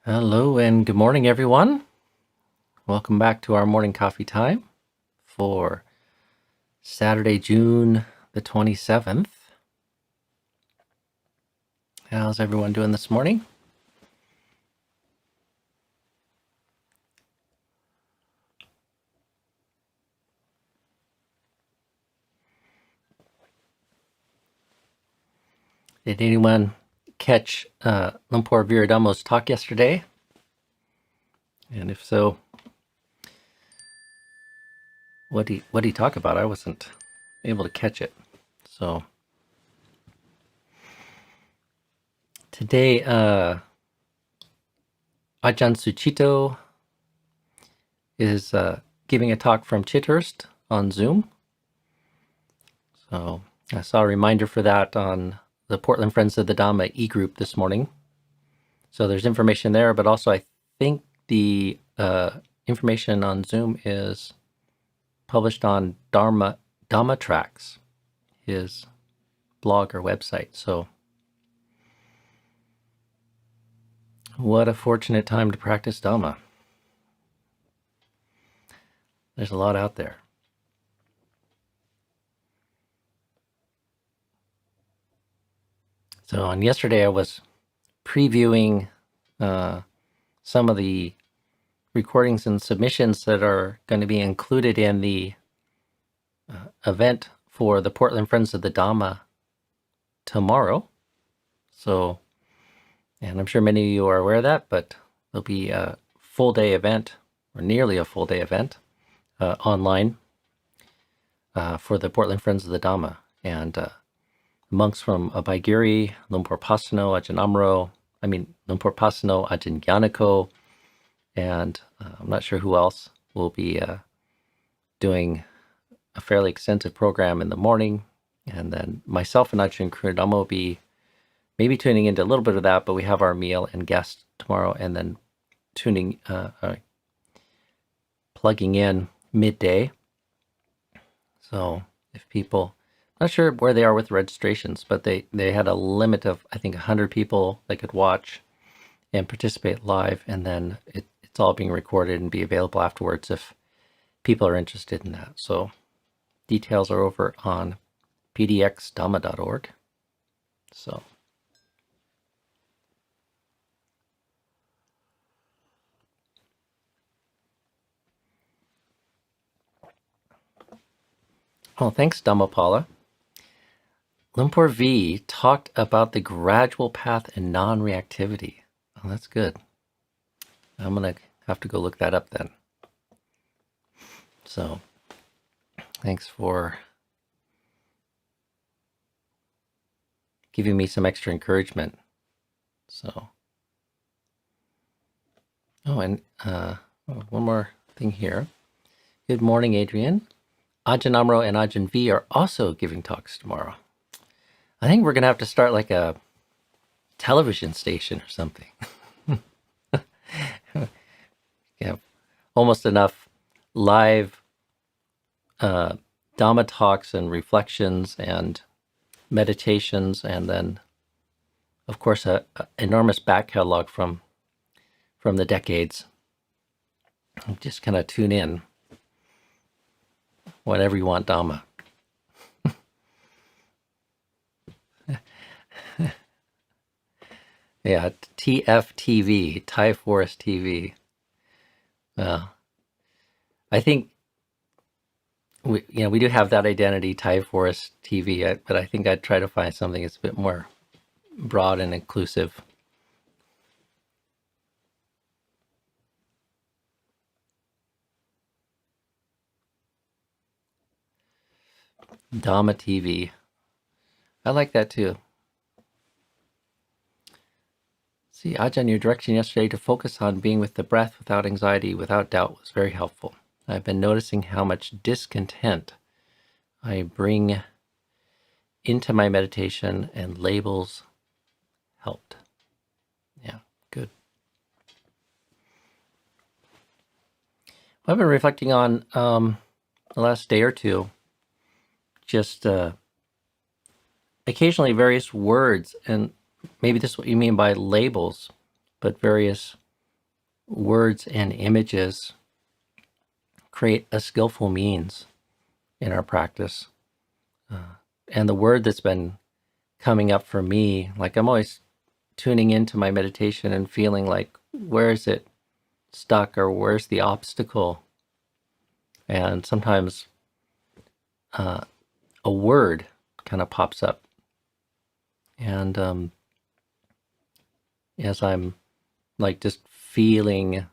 Hello and good morning, everyone. Welcome back to our morning coffee time for Saturday, June the 27th. How's everyone doing this morning? Did anyone catch Lumpur Viradamo's talk yesterday? And if so, what did he talk about? I wasn't able to catch it. So today, Ajahn Suchito is giving a talk from Chithurst on Zoom. So I saw a reminder for that on the Portland Friends of the Dhamma e-group this morning. So there's information there, but also I think the information on Zoom is published on Dhamma Tracks, his blog or website. So what a fortunate time to practice Dhamma. There's a lot out there. So on yesterday I was previewing some of the recordings and submissions that are going to be included in the event for the Portland Friends of the Dhamma tomorrow. So, and I'm sure many of you are aware of that, but there'll be a full day event, or nearly a full day event, online for the Portland Friends of the Dhamma. And monks from Abhaigiri, Lumpur Pasano, Lumpur Pasano, Ajahn Yanako, and I'm not sure who else will be doing a fairly extensive program in the morning. And then myself and Ajahn Kurudama will be maybe tuning into a little bit of that, but we have our meal and guest tomorrow, and then plugging in midday. So if people, I'm not sure where they are with registrations, but they had a limit of, I think, 100 people that could watch and participate live, and then it's all being recorded and be available afterwards if people are interested in that. So details are over on pdxdhamma.org. So thanks, Dhammapala. Lumpur V talked about the gradual path and non-reactivity. Oh, that's good. I'm going to have to go look that up then. So thanks for giving me some extra encouragement. So, and one more thing here. Good morning, Adrian. Ajahn Amro and Ajahn V are also giving talks tomorrow. I think we're going to have to start like a television station or something. Yeah, almost enough live Dhamma talks and reflections and meditations, and then, of course, an enormous back catalog from the decades. Just kind of tune in whenever you want Dhamma. Yeah, TFTV, Thai Forest TV. I think we do have that identity, Thai Forest TV, but I think I'd try to find something that's a bit more broad and inclusive. Dhamma TV. I like that too. See, Ajahn, your direction yesterday to focus on being with the breath without anxiety, without doubt, was very helpful. I've been noticing how much discontent I bring into my meditation, and labels helped. Yeah, good. I've been reflecting on the last day or two, just occasionally various words, and maybe this is what you mean by labels, but various words and images create a skillful means in our practice. And the word that's been coming up for me, like I'm always tuning into my meditation and feeling like, where is it stuck or where's the obstacle? And sometimes a word kind of pops up. And as I'm like just feeling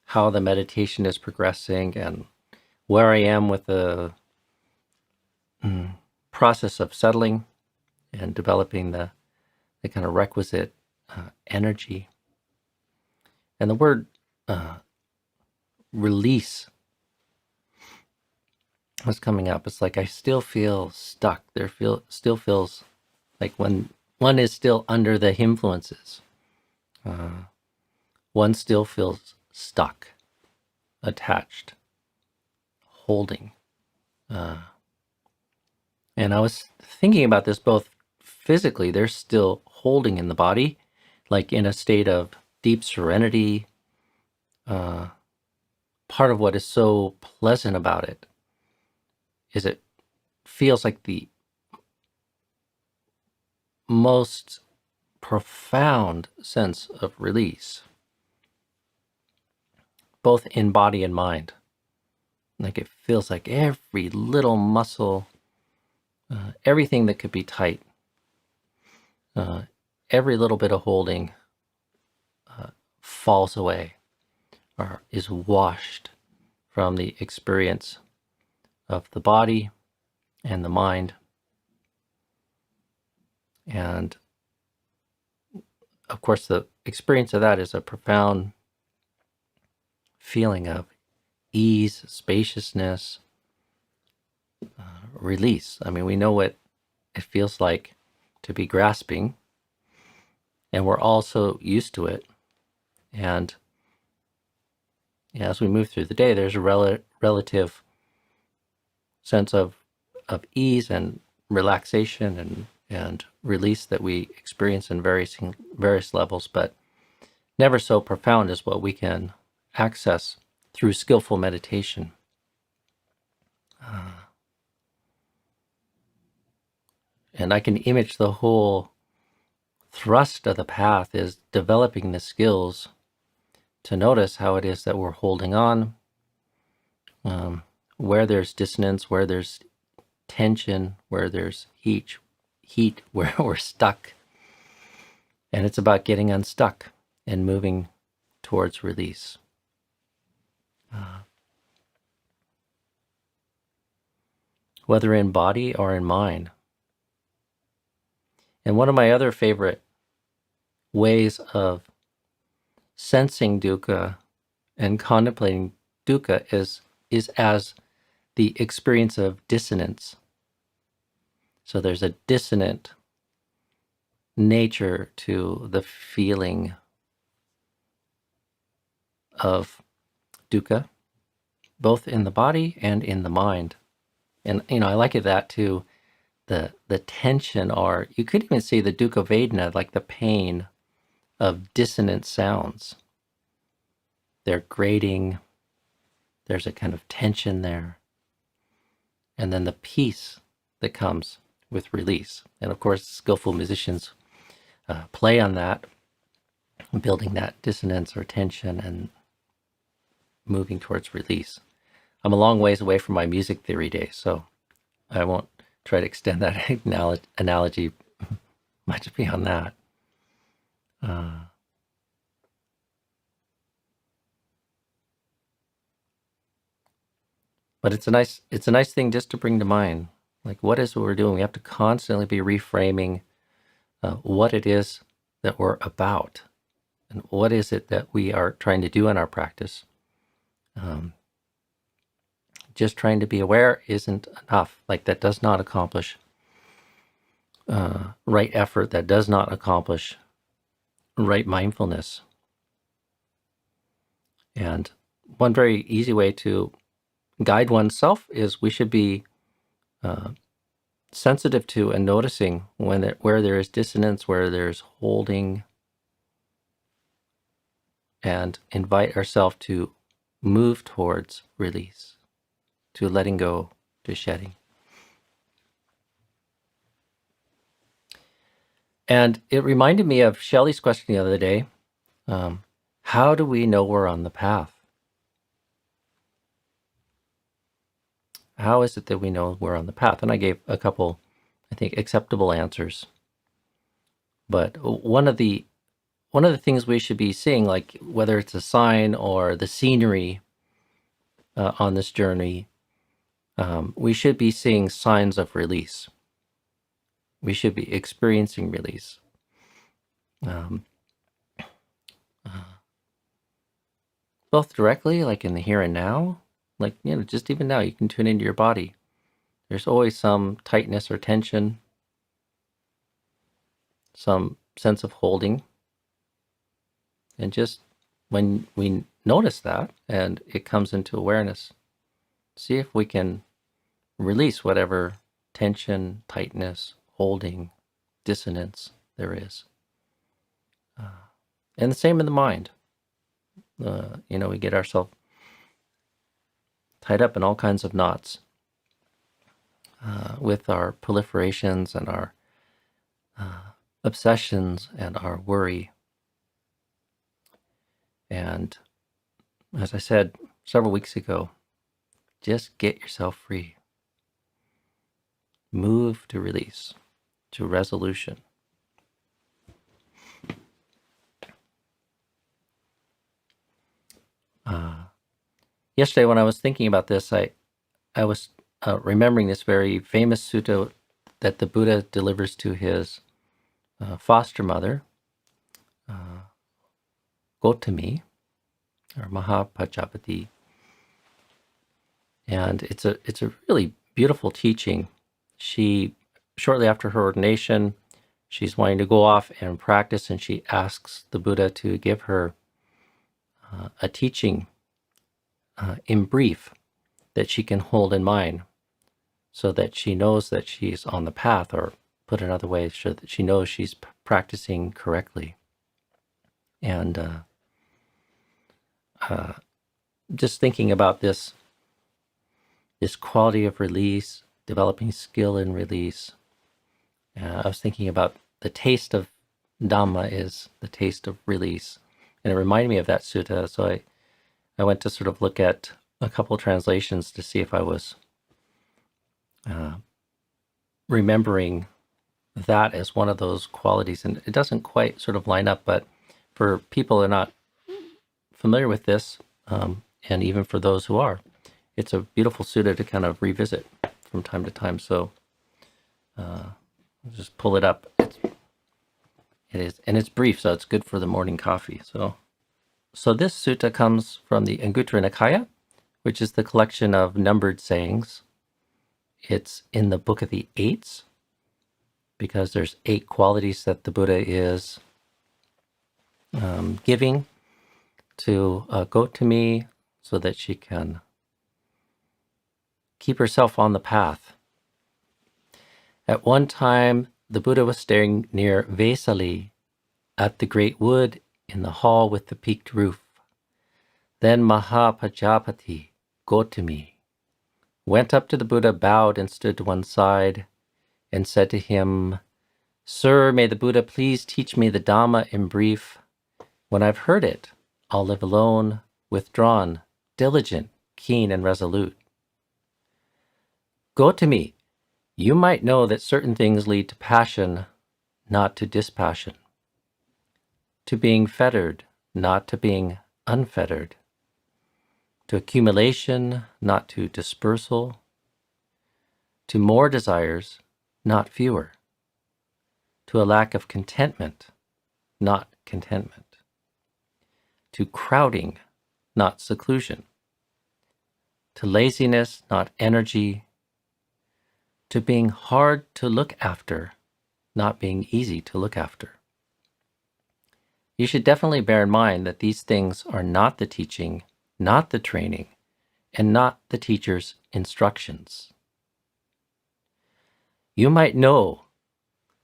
how the meditation is progressing and where I am with the process of settling and developing the kind of requisite energy. And the word release was coming up. It's like I still feel stuck. Still feels like when one is still under the influences, one still feels stuck, attached, holding. And I was thinking about this both physically, they're still holding in the body, like in a state of deep serenity. Part of what is so pleasant about it is it feels like the most profound sense of release, both in body and mind. Like it feels like every little muscle, everything that could be tight, every little bit of holding falls away or is washed from the experience of the body and the mind. And of course, the experience of that is a profound feeling of ease, spaciousness, release. I mean, we know what it feels like to be grasping, and we're all so used to it. And as we move through the day, there's a relative sense of ease and relaxation and release that we experience in various levels, but never so profound as what we can access through skillful meditation. And I can image the whole thrust of the path is developing the skills to notice how it is that we're holding on, where there's dissonance, where there's tension, where there's heat, where we're stuck. And it's about getting unstuck and moving towards release. Whether in body or in mind. And one of my other favorite ways of sensing dukkha and contemplating dukkha is as the experience of dissonance. So there's a dissonant nature to the feeling of dukkha, both in the body and in the mind. And, I like it that too, the tension, or you could even see the dukkha vedana, like the pain of dissonant sounds. They're grating, there's a kind of tension there. And then the peace that comes with release. And of course, skillful musicians play on that, building that dissonance or tension and moving towards release. I'm a long ways away from my music theory days, so I won't try to extend that analogy much beyond that. But it's a nice thing just to bring to mind, like what is what we're doing. We have to constantly be reframing what it is that we're about, and what is it that we are trying to do in our practice. Just trying to be aware isn't enough. Like that does not accomplish right effort. That does not accomplish right mindfulness. And one very easy way to guide oneself is we should be sensitive to and noticing where there is dissonance, where there's holding, and invite ourselves to move towards release, to letting go, to shedding. And it reminded me of Shelley's question the other day. How do we know we're on the path? How is it that we know we're on the path? And I gave a couple, I think, acceptable answers. But one of the things we should be seeing, like whether it's a sign or the scenery on this journey, we should be seeing signs of release. We should be experiencing release. Both directly, like in the here and now, like, just even now, you can tune into your body. There's always some tightness or tension, some sense of holding. And just when we notice that and it comes into awareness, see if we can release whatever tension, tightness, holding, dissonance there is. And the same in the mind. We get ourselves tied up in all kinds of knots with our proliferations and our obsessions and our worry. And as I said several weeks ago, just get yourself free. Move to release, to resolution. Yesterday when I was thinking about this, I was remembering this very famous sutta that the Buddha delivers to his foster mother, Gotami, or Mahapajapati. And it's a really beautiful teaching. She, shortly after her ordination, she's wanting to go off and practice, and she asks the Buddha to give her a teaching in brief that she can hold in mind so that she knows that she's on the path, or put another way, so that she knows she's practicing correctly. And just thinking about this quality of release, developing skill in release, I was thinking about the taste of Dhamma is the taste of release. And it reminded me of that sutta. So I went to sort of look at a couple translations to see if I was remembering that as one of those qualities. And it doesn't quite sort of line up, but for people who are not familiar with this, and even for those who are, it's a beautiful sutta to kind of revisit from time to time. So I'll just pull it up. It is, and it's brief, so it's good for the morning coffee. So this sutta comes from the Anguttara Nikaya, which is the collection of numbered sayings. It's in the Book of the Eights, because there's 8 qualities that the Buddha is giving to Gotami so that she can keep herself on the path. At one time, the Buddha was staying near Vesali at the great wood in the hall with the peaked roof. Then Mahapajapati, Gotami, went up to the Buddha, bowed, and stood to one side, and said to him, "Sir, may the Buddha please teach me the Dhamma in brief. When I've heard it, I'll live alone, withdrawn, diligent, keen, and resolute." Gotami, you might know that certain things lead to passion, not to dispassion, to being fettered, not to being unfettered, to accumulation, not to dispersal, to more desires, not fewer, to a lack of contentment, not contentment, to crowding, not seclusion, to laziness, not energy, to being hard to look after, not being easy to look after. You should definitely bear in mind that these things are not the teaching, not the training, and not the teacher's instructions. You might know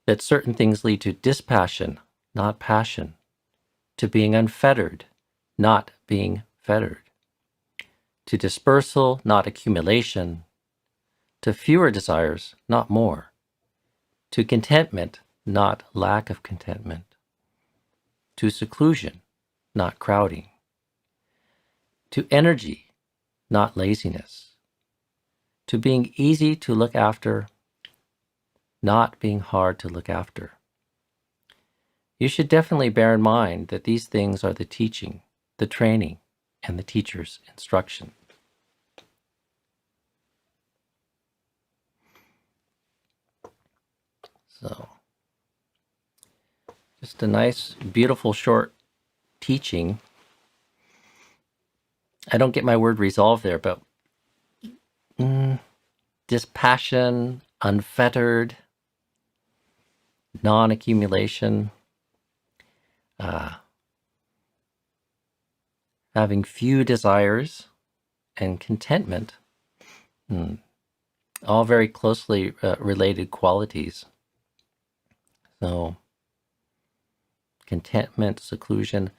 that certain things lead to dispassion, not passion, to being unfettered, not being fettered. To dispersal, not accumulation. To fewer desires, not more. To contentment, not lack of contentment. To seclusion, not crowding. To energy, not laziness. To being easy to look after, not being hard to look after. You should definitely bear in mind that these things are the teaching, the training, and the teacher's instruction. So, just a nice, beautiful, short teaching. I don't get my word resolve there, but dispassion, unfettered, non-accumulation, having few desires, and contentment, all very closely related qualities. So, contentment, seclusion.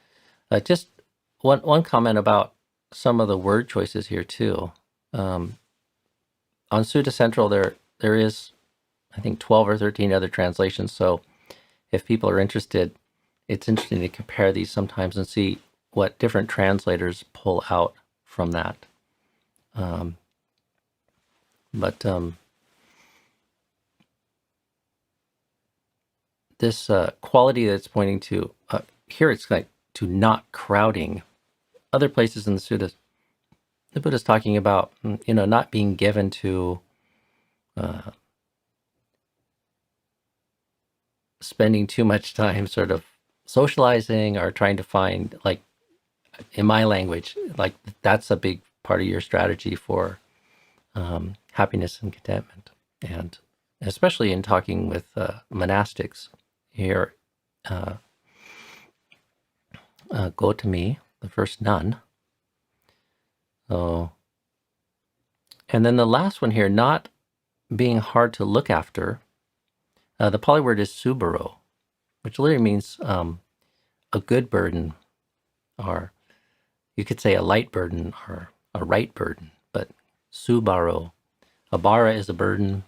Just one comment about some of the word choices here too. On Sutta Central, there is, I think, 12 or 13 other translations. So if people are interested, it's interesting to compare these sometimes and see what different translators pull out from that. This quality that's pointing to, here it's like to not crowding. Other places in the Suttas, the Buddha's talking about, not being given to spending too much time sort of socializing or trying to find, like, in my language, like that's a big part of your strategy for happiness and contentment. And especially in talking with monastics here, Gotami, the first nun. So, and then the last one here, not being hard to look after. The Pali word is subaro, which literally means a good burden, or you could say a light burden or a right burden, but subaro. A bara is a burden,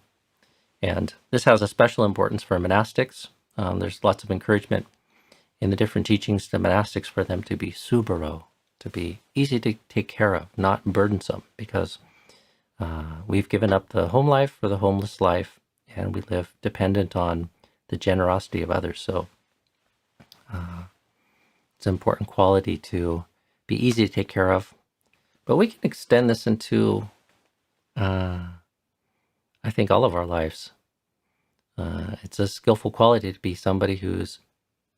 and this has a special importance for monastics. There's lots of encouragement in the different teachings to monastics for them to be subaro, to be easy to take care of, not burdensome, because we've given up the home life for the homeless life, and we live dependent on the generosity of others. So it's an important quality to be easy to take care of. But we can extend this into, I think, all of our lives. It's a skillful quality to be somebody who's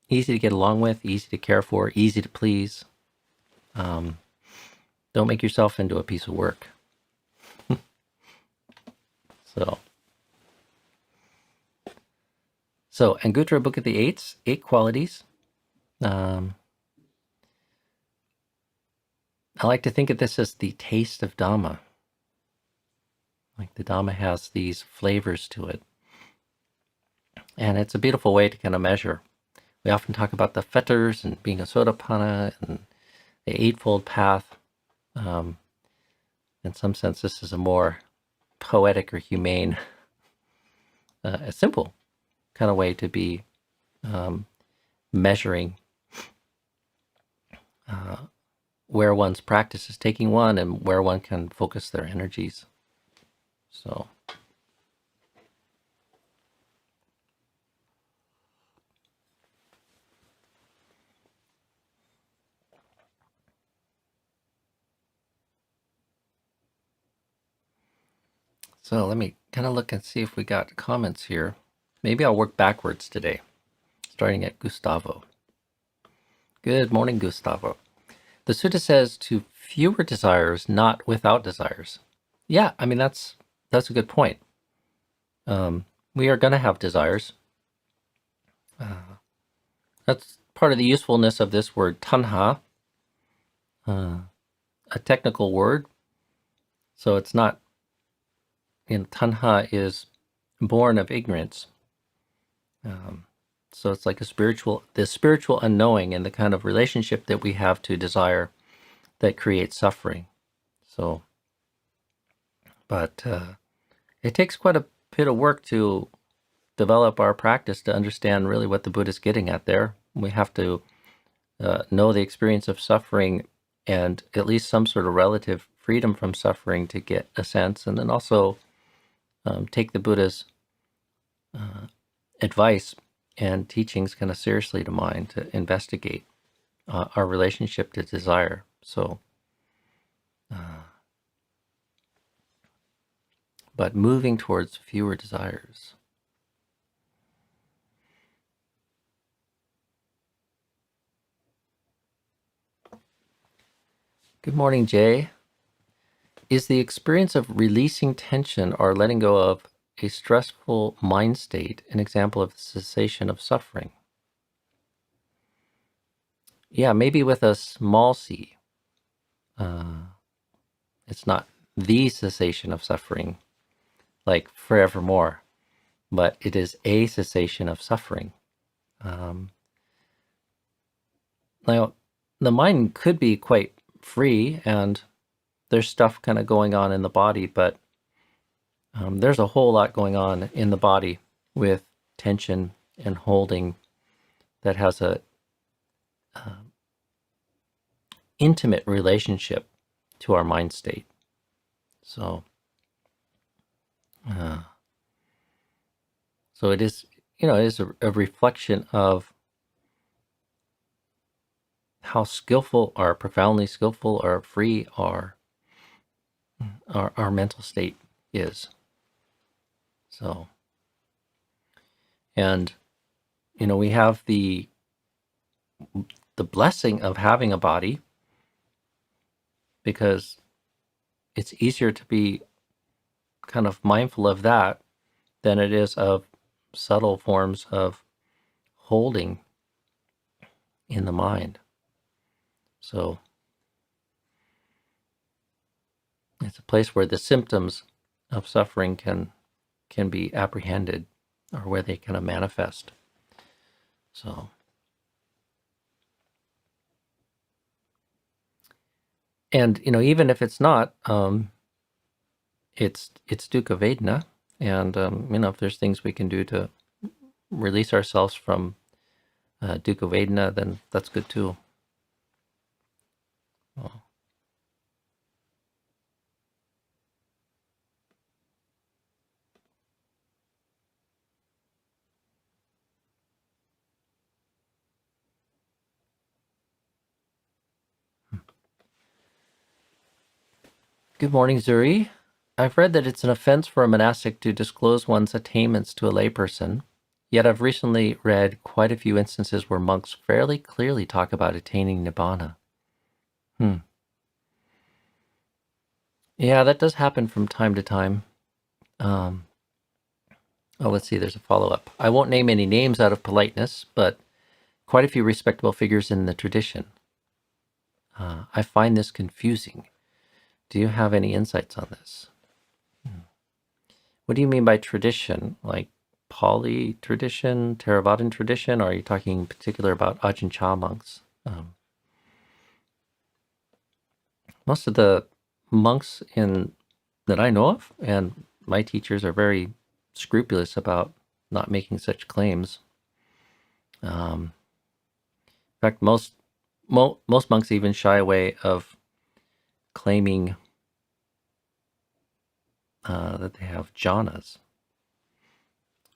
easy to get along with, easy to care for, easy to please. Don't make yourself into a piece of work. So, Anguttara Book of the Eights, 8 qualities. I like to think of this as the taste of Dhamma. Like the Dhamma has these flavors to it. And it's a beautiful way to kind of measure. We often talk about the fetters and being a sotapanna and the Eightfold Path. In some sense, this is a more poetic or humane, a simple kind of way to be measuring where one's practice is taking one and where one can focus their energies. So let me kind of look and see if we got comments here. Maybe I'll work backwards today, starting at Gustavo. Good morning, Gustavo. The sutta says to fewer desires, not without desires. Yeah, I mean, that's a good point. We are going to have desires. That's part of the usefulness of this word tanha, a technical word. So it's not, tanha is born of ignorance. So it's like the spiritual unknowing and the kind of relationship that we have to desire that creates suffering. So, but it takes quite a bit of work to develop our practice to understand really what the Buddha is getting at there. We have to know the experience of suffering and at least some sort of relative freedom from suffering to get a sense, and then also take the Buddha's advice and teachings kind of seriously to mind to investigate our relationship to desire. So, but moving towards fewer desires. Good morning, Jay. Is the experience of releasing tension or letting go of a stressful mind state an example of the cessation of suffering? Yeah, maybe with a small c. It's not the cessation of suffering, like forevermore, but it is a cessation of suffering. Now, the mind could be quite free, and there's stuff kind of going on in the body, but there's a whole lot going on in the body with tension and holding that has a intimate relationship to our mind state. So, so it is, it is a reflection of how skillful or profoundly skillful or free our mental state is. So, and we have the blessing of having a body, because it's easier to be kind of mindful of that than it is of subtle forms of holding in the mind. So it's a place where the symptoms of suffering can be apprehended, or where they kind of manifest. So, and even if it's not, it's dukkha vedana, and if there's things we can do to release ourselves from dukkha vedana, then that's good too. Well, good morning, Zuri. I've read that it's an offense for a monastic to disclose one's attainments to a layperson, yet I've recently read quite a few instances where monks fairly clearly talk about attaining nibbana. Yeah, that does happen from time to time. Let's see, there's a follow-up. I won't name any names out of politeness, but quite a few respectable figures in the tradition. I find this confusing. Do you have any insights on this? What do you mean by tradition? Like Pali tradition, Theravadan tradition, or are you talking in particular about Ajahn Chah monks? Most of the monks that I know of, and my teachers, are very scrupulous about not making such claims. In fact, most monks even shy away of claiming that they have jhanas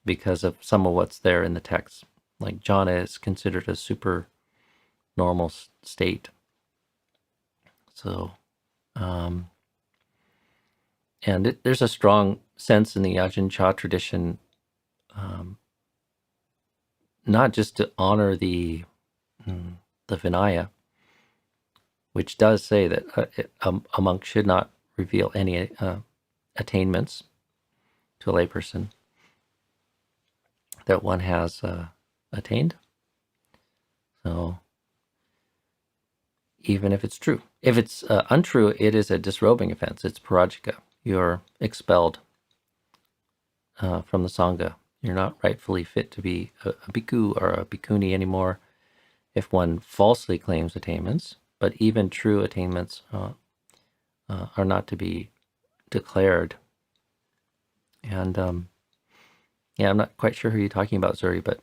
because of some of what's there in the text. Like jhana is considered a super normal state. So, and there's a strong sense in the Ajahn Chah tradition, not just to honor the Vinaya, which does say that a monk should not reveal any attainments to a layperson that one has attained. So even if it's true, if it's untrue, it is a disrobing offense. It's parajika. You're expelled from the Sangha You're not rightfully fit to be a bhikkhu or a bhikkhuni anymore if one falsely claims attainments, but even true attainments are not to be declared. And I'm not quite sure who you're talking about, Zuri, but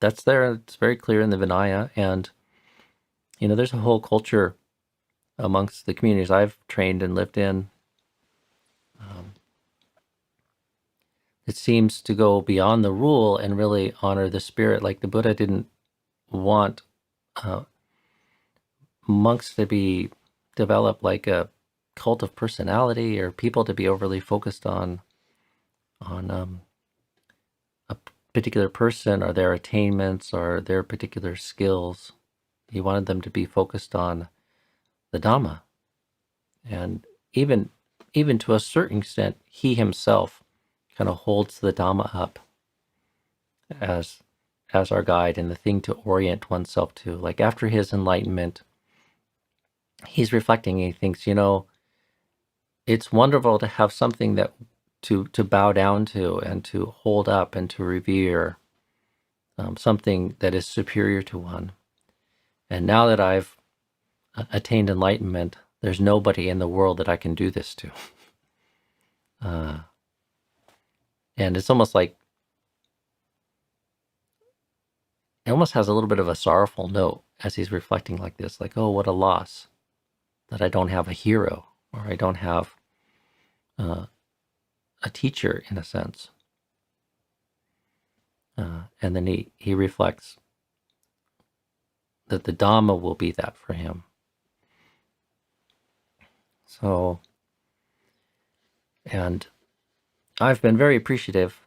that's there. It's very clear in the Vinaya. And, there's a whole culture amongst the communities I've trained and lived in. It seems to go beyond the rule and really honor the spirit. Like the Buddha didn't want monks to be developed like a cult of personality, or people to be overly focused on a particular person or their attainments or their particular skills. He wanted them to be focused on the Dhamma. And even to a certain extent, he himself kind of holds the Dhamma up as our guide and the thing to orient oneself to. Like after his enlightenment, he's reflecting and he thinks, it's wonderful to have something that to bow down to and to hold up and to revere, something that is superior to one. And now that I've attained enlightenment, there's nobody in the world that I can do this to. And it's almost like, it almost has a little bit of a sorrowful note as he's reflecting like this, like, oh, what a loss that I don't have a hero, or I don't have a teacher in a sense. And then he reflects that the Dhamma will be that for him. So, and I've been very appreciative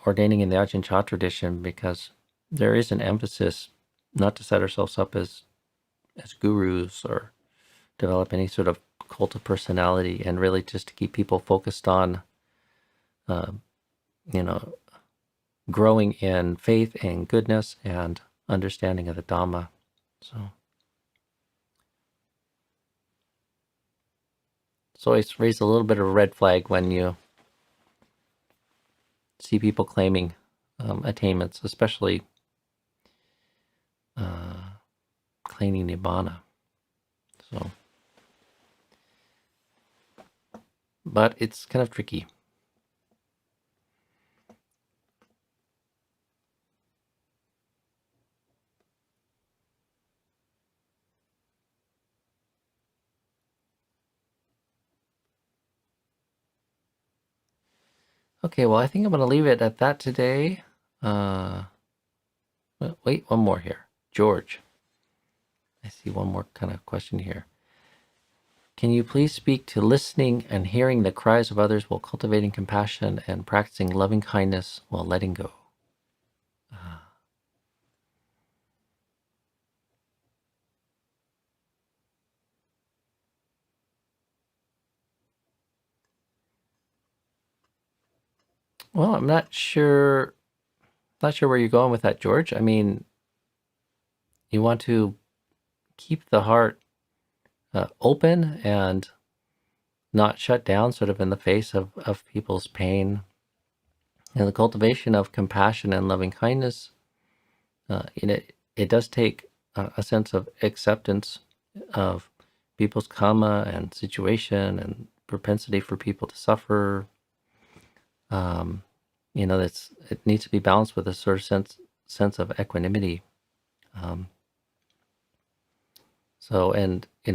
ordaining in the Ajahn Chah tradition, because there is an emphasis not to set ourselves up as gurus or develop any sort of cult of personality, and really just to keep people focused on, growing in faith and goodness and understanding of the Dhamma. So it's raised a little bit of a red flag when you see people claiming attainments, especially claiming Nibbana. So, but it's kind of tricky. Okay, well, I think I'm going to leave it at that today. Wait, one more here. George. I see one more kind of question here. Can you please speak to listening and hearing the cries of others while cultivating compassion and practicing loving kindness while letting go? Well, I'm not sure where you're going with that, George. I mean, you want to keep the heart open and not shut down sort of in the face of people's pain. And the cultivation of compassion and loving kindness, it does take a sense of acceptance of people's karma and situation and propensity for people to suffer. It needs to be balanced with a sort of sense of equanimity.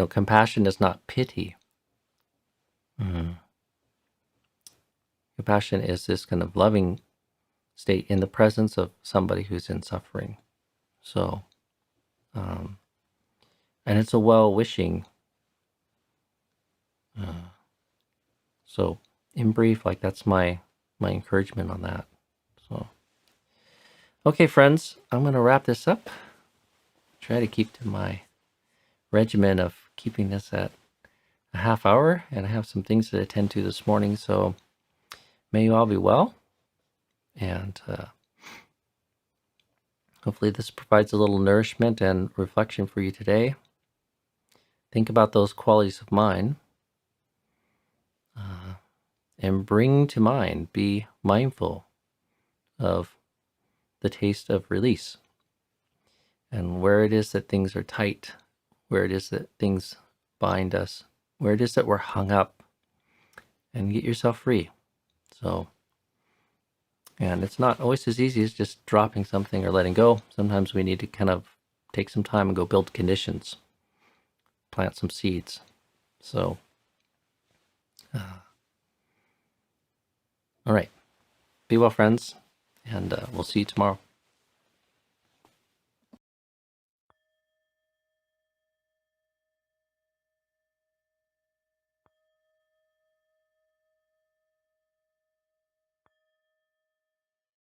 Compassion is not pity. Compassion is this kind of loving state in the presence of somebody who's in suffering. So, and it's a well-wishing. So, in brief, like that's my encouragement on that. So, okay, friends, I'm going to wrap this up. Try to keep to my regimen of keeping this at a half hour, and I have some things to attend to this morning. So, may you all be well, and hopefully this provides a little nourishment and reflection for you today. Think about those qualities of mind, and bring to mind, be mindful of the taste of release. And where it is that things are tight, where it is that things bind us, where it is that we're hung up, and get yourself free. So, and it's not always as easy as just dropping something or letting go. Sometimes we need to kind of take some time and go build conditions, plant some seeds. So, all right. Be well, friends, and we'll see you tomorrow.